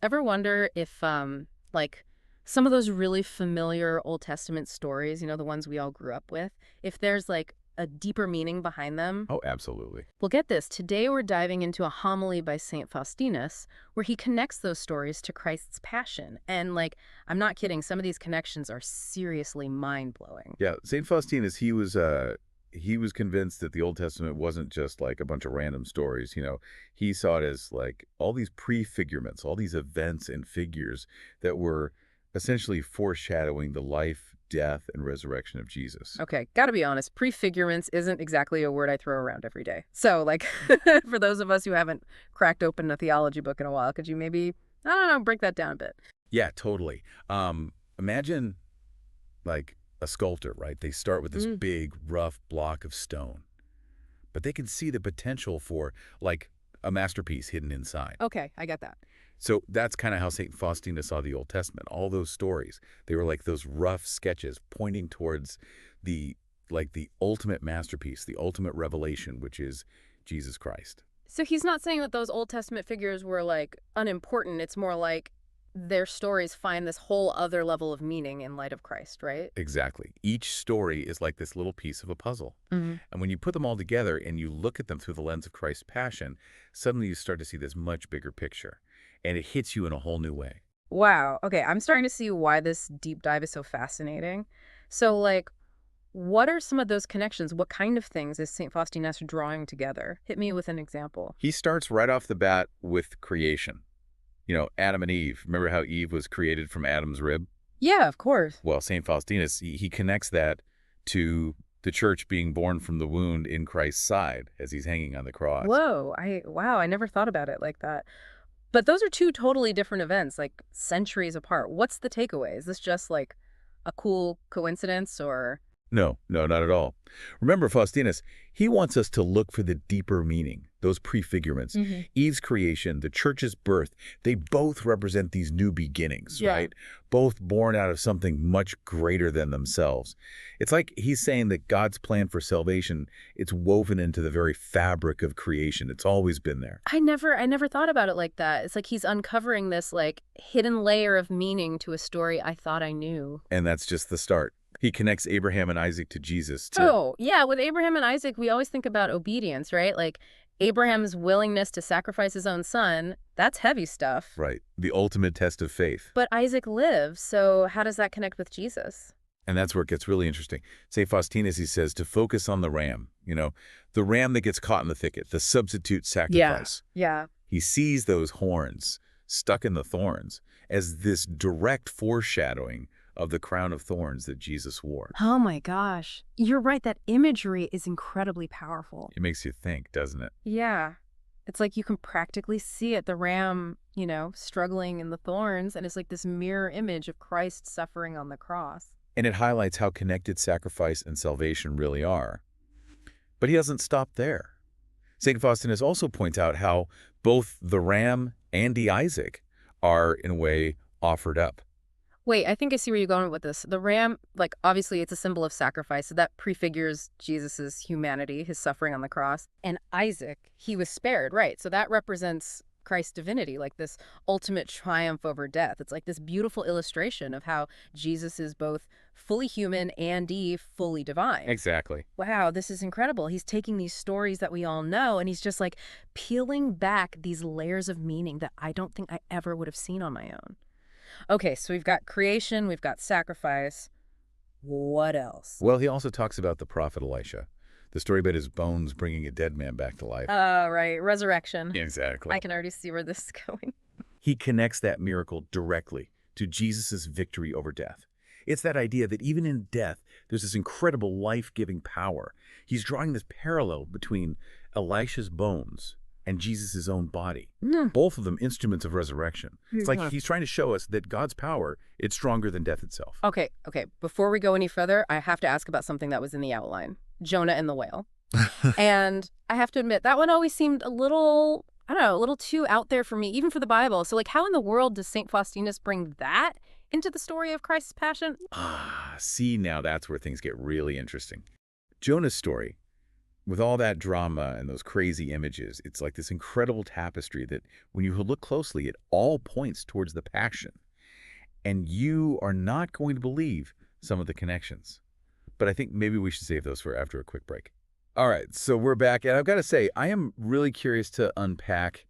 Ever wonder if, like, some of those really familiar Old Testament stories, the ones we all grew up with, if there's, like, a deeper meaning behind them? Oh, absolutely. Well, get this. Today we're diving into a homily by St. Faustinus where he connects those stories to Christ's passion. And, like, I'm not kidding, some of these connections are seriously mind-blowing. Yeah, St. Faustinus, he was convinced that the Old Testament wasn't just like a bunch of random stories, He saw it as like all these prefigurements, all these events and figures that were essentially foreshadowing the life, death, and resurrection of Jesus. Okay, gotta be honest, prefigurements isn't exactly a word I throw around every day. So, like, for those of us who haven't cracked open a theology book in a while, could you maybe, I don't know, break that down a bit? Yeah, totally. Imagine like a sculptor, right? They start with this Mm, big, rough block of stone, but they can see the potential for like a masterpiece hidden inside. okay, I get that. So that's kind of how St. Faustina saw the Old Testament. All those stories, they were like those rough sketches pointing towards the the ultimate masterpiece, the ultimate revelation, which is Jesus Christ. So he's not saying that those Old Testament figures were, like, unimportant. It's more like their stories find this whole other level of meaning in light of Christ, right? Exactly. Each story is like this little piece of a puzzle. Hmm. And when you put them all together and you look at them through the lens of Christ's passion, suddenly you start to see this much bigger picture. And it hits you in a whole new way. Wow. Okay, I'm starting to see why this deep dive is so fascinating. So, like, what are some of those connections? What kind of things is St. Faustinus drawing together? Hit me with an example. He starts right off the bat with creation. Adam and Eve. Remember how Eve was created from Adam's rib? Yeah, of course. Well, St. Faustinus, he connects that to the church being born from the wound in Christ's side as he's hanging on the cross. Whoa, wow, I never thought about it like that. But those are two totally different events, like centuries apart. What's the takeaway? Is this just like a cool coincidence or No, no, not at all. Remember, Faustinus, he wants us to look for the deeper meaning, those prefigurements. hmm Eve's creation, the church's birth, they both represent these new beginnings, Yeah. right? Both born out of something much greater than themselves. It's like he's saying that God's plan for salvation, it's woven into the very fabric of creation. It's always been there. I never thought about it like that. It's like he's uncovering this like hidden layer of meaning to a story I thought I knew. And that's just the start. He connects Abraham and Isaac to Jesus, to Oh, yeah, with Abraham and Isaac, we always think about obedience, right? Like Abraham's willingness to sacrifice his own son, that's heavy stuff. right, the ultimate test of faith. But Isaac lives, so how does that connect with Jesus? And that's where it gets really interesting. St. Faustinus, he says, to focus on the ram, the ram that gets caught in the thicket, the substitute Yeah. sacrifice. Yeah. He sees those horns stuck in the thorns as this direct foreshadowing of the crown of thorns that Jesus wore. Oh my gosh. You're right. That imagery is incredibly powerful. It makes you think, doesn't it? Yeah. It's like you can practically see it, the ram, struggling in the thorns, and it's like this mirror image of Christ suffering on the cross. And it highlights how connected sacrifice and salvation really are. But he doesn't stop there. St. Faustinus also points out how both the ram and the Isaac are, in a way, offered up. Wait, I think I see where you're going with this. The ram, like, obviously it's a symbol of sacrifice, so that prefigures Jesus's humanity, his suffering on the cross. And Isaac, he was spared, right? So that represents Christ's divinity, like this ultimate triumph over death. It's like this beautiful illustration of how Jesus is both fully human and Eve fully divine. Exactly. Wow, this is incredible. He's taking these stories that we all know and he's just like peeling back these layers of meaning that I don't think I ever would have seen on my own. Okay, so we've got creation, we've got sacrifice. What else? Well, he also talks about the prophet Elisha, the story about his bones bringing a dead man back to life. Right, resurrection. Exactly. I can already see where this is going. He connects that miracle directly to Jesus' victory over death. It's that idea that even in death, there's this incredible life-giving power. He's drawing this parallel between Elisha's bones and Jesus' own body. Mm. Both of them instruments of resurrection. It's Yeah. like he's trying to show us that God's power, it's stronger than death itself. Okay. Before we go any further, I have to ask about something that was in the outline. Jonah and the whale. And I have to admit, that one always seemed a little, I don't know, a little too out there for me, even for the Bible. So, like, how in the world does St. Faustinus bring that into the story of Christ's passion? See, now that's where things get really interesting. Jonah's story, With all that drama and those crazy images, it's like this incredible tapestry that when you look closely, it all points towards the passion. And you are not going to believe some of the connections. But I think maybe we should save those for after a quick break. All right, so we're back, and I've got to say, I am really curious to unpack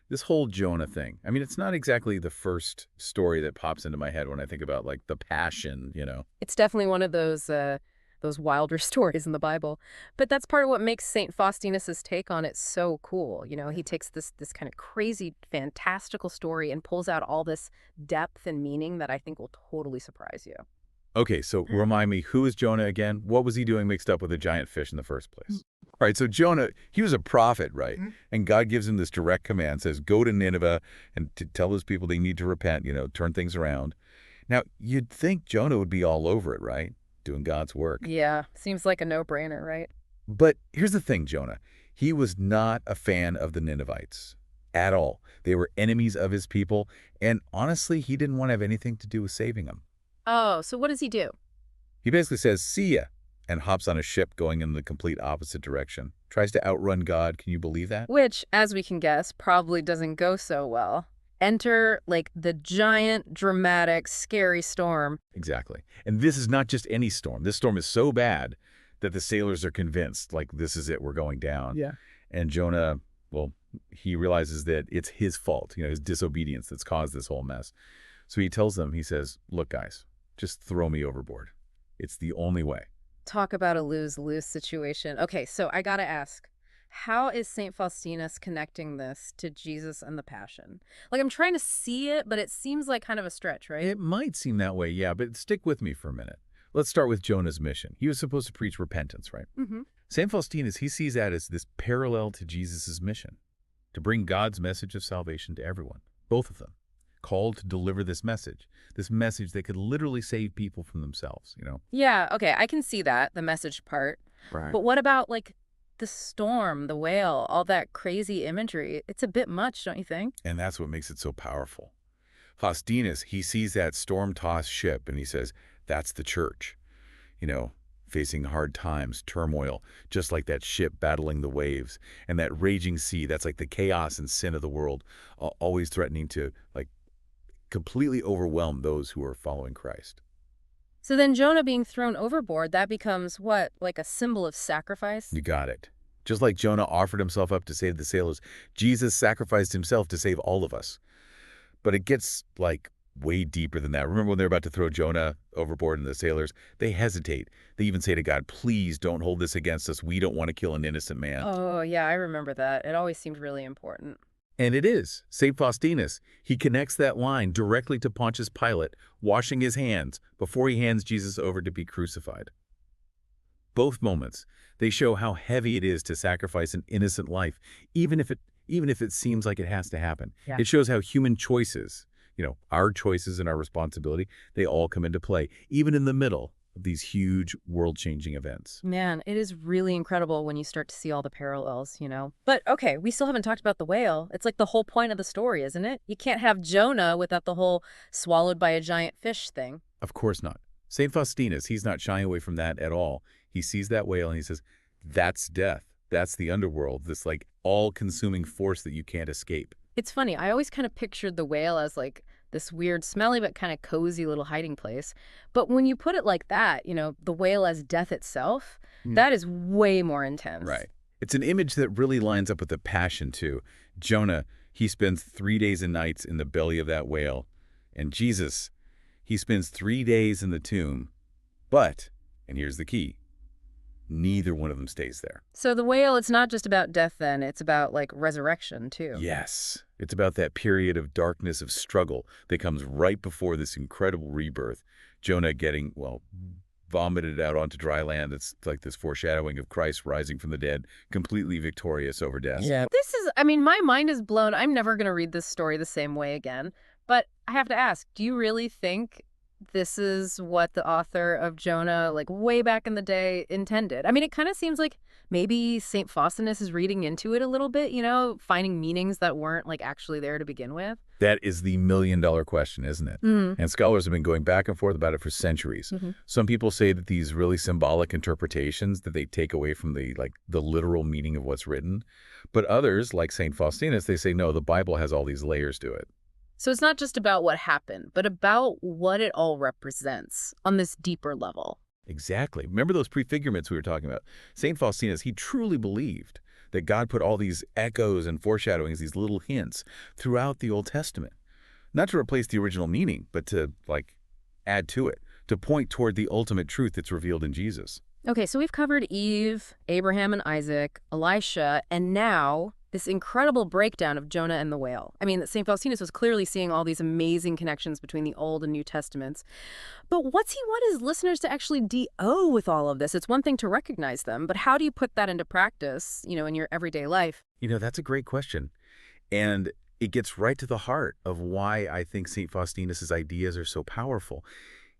this whole Jonah thing. I mean, it's not exactly the first story that pops into my head when I think about, like, the passion. It's definitely one of those wilder stories in the Bible. But that's part of what makes St. Faustinus's take on it so cool. He takes this kind of crazy, fantastical story and pulls out all this depth and meaning that I think will totally surprise you. Okay, so remind me, who is Jonah again? What was he doing mixed up with a giant fish in the first place? All right, so Jonah, he was a prophet, right? And God gives him this direct command, says, go to Nineveh and to tell those people they need to repent, turn things around. Now, you'd think Jonah would be all over it, right? Doing God's work. Yeah, seems like a no-brainer, right? But here's the thing, Jonah. He was not a fan of the Ninevites at all. They were enemies of his people, and honestly, he didn't want to have anything to do with saving them. Oh, so what does he do? He basically says, see ya, and hops on a ship going in the complete opposite direction. Tries to outrun God. Can you believe that? Which, as we can guess, probably doesn't go so well. Enter, like, the giant, dramatic, scary storm. Exactly. And this is not just any storm. This storm is so bad that the sailors are convinced, like, this is it, we're going down. Yeah. And Jonah, well, he realizes that it's his fault, his disobedience that's caused this whole mess. So he tells them, he says, look, guys, just throw me overboard. It's the only way. Talk about a lose-lose situation. Okay, so I gotta ask, how is St. Faustinus connecting this to Jesus and the Passion? Like, I'm trying to see it, but it seems like kind of a stretch, right? It might seem that way, yeah, but stick with me for a minute. Let's start with Jonah's mission. He was supposed to preach repentance, right? Mm-hmm. St. Faustinus, he sees that as this parallel to Jesus' mission, to bring God's message of salvation to everyone, both of them, called to deliver this message that could literally save people from themselves. Yeah, okay, I can see that, the message part. Right. But what about, like, the storm, the whale, all that crazy imagery? It's a bit much, don't you think? And that's what makes it so powerful. Faustinus, he sees that storm-tossed ship and he says, that's the church, facing hard times, turmoil, just like that ship battling the waves. And that raging sea, that's like the chaos and sin of the world, always threatening to, like, completely overwhelm those who are following Christ. So then Jonah being thrown overboard, that becomes what, like a symbol of sacrifice? You got it. Just like Jonah offered himself up to save the sailors, Jesus sacrificed himself to save all of us. But it gets, like, way deeper than that. Remember when they're about to throw Jonah overboard and the sailors, they hesitate. They even say to God, please don't hold this against us. We don't want to kill an innocent man. Oh, yeah, I remember that. It always seemed really important. And it is. St. Faustinus, he connects that line directly to Pontius Pilate washing his hands before he hands Jesus over to be crucified. Both moments, they show how heavy it is to sacrifice an innocent life, even if it seems like it has to happen. Yeah. It shows how human choices, our choices and our responsibility, they all come into play, even in the middle of these huge world-changing events. Man, it is really incredible when you start to see all the parallels. But okay, we still haven't talked about the whale. It's like the whole point of the story, isn't it? You can't have Jonah without the whole swallowed by a giant fish thing. Of course not. St. Faustinus, he's not shying away from that at all. He sees that whale and he says, that's death. That's the underworld, this, like, all-consuming force that you can't escape. It's funny, I always kind of pictured the whale as, like, this weird, smelly, but kind of cozy little hiding place. But when you put it like that, the whale as death itself, that is way more intense. Right. It's an image that really lines up with the Passion, too. Jonah, he spends 3 days and nights in the belly of that whale. And Jesus, he spends 3 days in the tomb. But, and here's the key, neither one of them stays there. So the whale, it's not just about death then, it's about, like, resurrection too. Yes. It's about that period of darkness, of struggle that comes right before this incredible rebirth. Jonah getting, well, vomited out onto dry land. It's like this foreshadowing of Christ rising from the dead, completely victorious over death. Yeah. My mind is blown. I'm never going to read this story the same way again. But I have to ask, do you really think this is what the author of Jonah, like, way back in the day, intended? I mean, it kind of seems like maybe St. Faustinus is reading into it a little bit, finding meanings that weren't, like, actually there to begin with. That is the million-dollar question, isn't it? Mm. And scholars have been going back and forth about it for centuries. Hmm. Some people say that these really symbolic interpretations that they take away from the literal meaning of what's written. But others, like St. Faustinus, they say, no, the Bible has all these layers to it. So it's not just about what happened, but about what it all represents on this deeper level. Exactly. Remember those prefigurements we were talking about? St. Faustinus, he truly believed that God put all these echoes and foreshadowings, these little hints, throughout the Old Testament. Not to replace the original meaning, but to, add to it, to point toward the ultimate truth that's revealed in Jesus. Okay, so we've covered Eve, Abraham and Isaac, Elisha, and now this incredible breakdown of Jonah and the whale. I mean, St. Faustinus was clearly seeing all these amazing connections between the Old and New Testaments. But what's he want his listeners to actually do with all of this? It's one thing to recognize them, but how do you put that into practice, in your everyday life? That's a great question. And it gets right to the heart of why I think St. Faustinus' ideas are so powerful.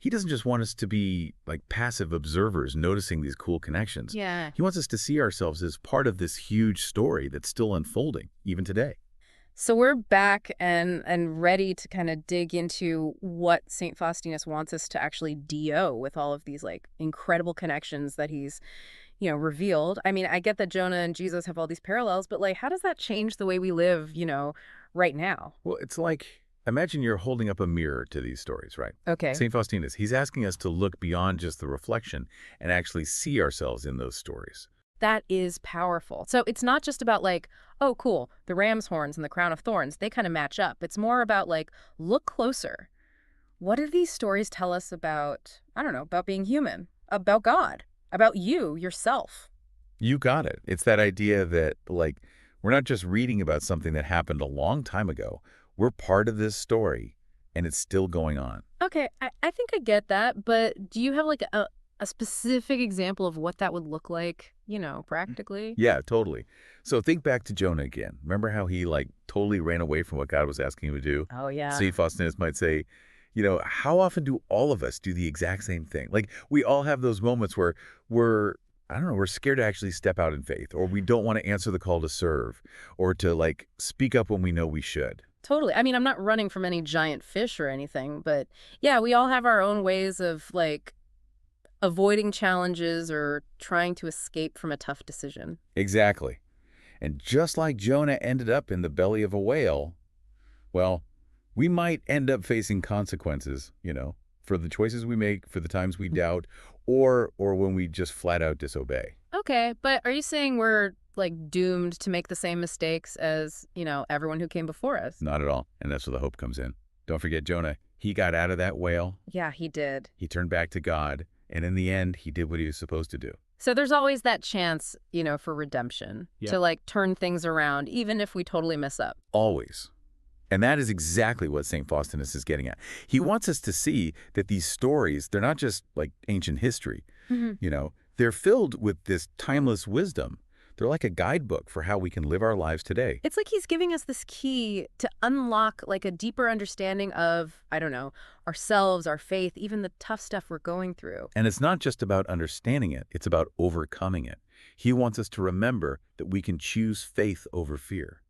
He doesn't just want us to be passive observers noticing these cool connections. Yeah. He wants us to see ourselves as part of this huge story that's still unfolding, even today. So we're back and ready to kind of dig into what St. Faustinus wants us to actually do with all of these incredible connections that he's, revealed. I mean, I get that Jonah and Jesus have all these parallels, but how does that change the way we live, right now? Well, it's imagine you're holding up a mirror to these stories, right? Okay. St. Faustinus, he's asking us to look beyond just the reflection and actually see ourselves in those stories. That is powerful. So it's not just about oh, cool, the ram's horns and the crown of thorns, they kind of match up. It's more about look closer. What do these stories tell us about, I don't know, about being human, about God, about you, yourself? You got it. It's that idea that, we're not just reading about something that happened a long time ago. We're part of this story, and it's still going on. Okay, I think I get that, but do you have a specific example of what that would look like, practically? Yeah, totally. So think back to Jonah again. Remember how he, totally ran away from what God was asking him to do? Oh, yeah. St. Faustinus might say, how often do all of us do the exact same thing? We all have those moments where I don't know, we're scared to actually step out in faith, or we don't want to answer the call to serve, or to, speak up when we know we should. Totally. I mean, I'm not running from any giant fish or anything, but yeah, we all have our own ways of avoiding challenges or trying to escape from a tough decision. Exactly. And just like Jonah ended up in the belly of a whale, well, we might end up facing consequences, for the choices we make, for the times we doubt, or when we just flat out disobey. Okay, but are you saying we're doomed to make the same mistakes as, everyone who came before us? Not at all. And that's where the hope comes in. Don't forget Jonah. He got out of that whale. Yeah, he did. He turned back to God. And in the end, he did what he was supposed to do. So there's always that chance, for redemption, Yeah. to turn things around, even if we totally mess up. Always. And that is exactly what St. Faustinus is getting at. He wants us to see that these stories, they're not just ancient history. Mm-hmm. They're filled with this timeless wisdom. They're like a guidebook for how we can live our lives today. It's like he's giving us this key to unlock a deeper understanding of, I don't know, ourselves, our faith, even the tough stuff we're going through. And it's not just about understanding it, it's about overcoming it. He wants us to remember that we can choose faith over fear.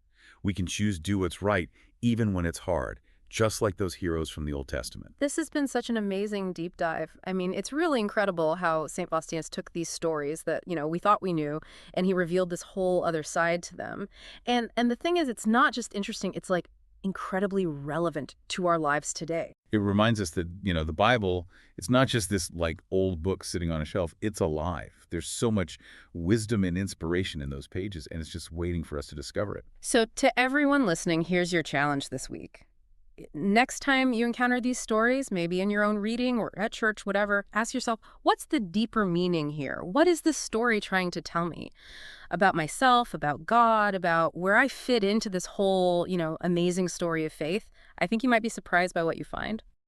We can choose do what's right even when it's hard, just like those heroes from the Old Testament. This has been such an amazing deep dive. I mean, it's really incredible how St. Faustinus took these stories that, we thought we knew, and he revealed this whole other side to them. And the thing is, it's not just interesting, it's incredibly relevant to our lives today. It reminds us that, the Bible, it's not just this old book sitting on a shelf. It's alive. There's so much wisdom and inspiration in those pages, and it's just waiting for us to discover it. So to everyone listening, here's your challenge this week. Next time you encounter these stories, maybe in your own reading or at church, whatever, ask yourself, what's the deeper meaning here? What is this story trying to tell me about myself, about God, about where I fit into this whole, amazing story of faith? I think you might be surprised by what you find.